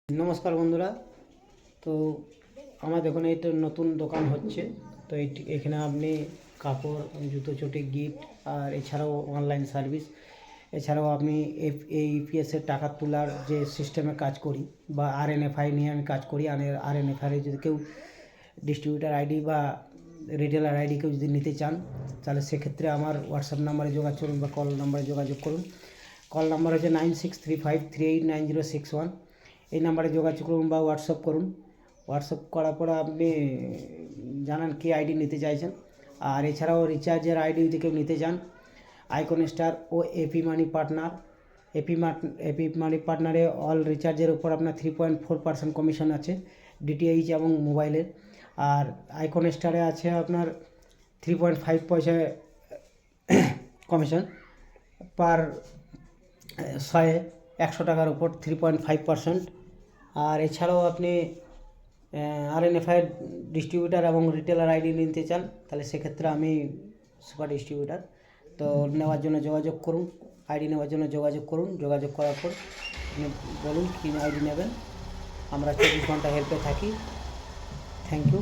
নমস্কার বন্ধুরা। তো আমার দেখুন এইটা নতুন দোকান হচ্ছে। তো এখানে আপনি কাপড়, জুতো, চটি, গিফট আর এছাড়াও অনলাইন সার্ভিস, এছাড়াও আপনি এই ইপিএসের টাকা তোলার যে সিস্টেমে কাজ করি বা আরএনএফআই নিয়ে আমি কাজ করি। আরএনএফআই যদি কেউ ডিস্ট্রিবিউটার আইডি বা রিটেলার আইডি কেউ যদি নিতে চান, তাহলে সেক্ষেত্রে আমার হোয়াটসঅ্যাপ নাম্বারে যোগাযোগ করুন বা কল নাম্বারে যোগাযোগ করুন। কল নাম্বার হচ্ছে 9635389061। এই নাম্বারে যোগাযোগ করুন বা হোয়াটসঅ্যাপ করুন। হোয়াটসঅ্যাপ করার পরে আপনি জানান কী আইডি নিতে চাইছেন। আর এছাড়াও রিচার্জের আইডি যদি কেউ নিতে চান, আইকন স্টার ও এপি মানি পার্টনার, এপি মানি পার্টনারে অল রিচার্জের উপর আপনার 3.4% কমিশন আছে, ডিটিএইচ এবং মোবাইলের। আর আইকন স্টারে আছে আপনার 3.5 পয়সা কমিশন পার 100 টাকার উপর 3.5%। আর এছাড়াও আপনি আরএনএফআই ডিস্ট্রিবিউটার এবং রিটেলার আইডি নিতে চান, তাহলে সেক্ষেত্রে আমি সুপার ডিস্ট্রিবিউটার। তো নেওয়ার জন্য যোগাযোগ করুন, আইডি নেওয়ার জন্য যোগাযোগ করুন। যোগাযোগ করার পর বলুন কী আইডি নেবেন। আমরা 24 ঘন্টা হেল্পে থাকি। Thank you.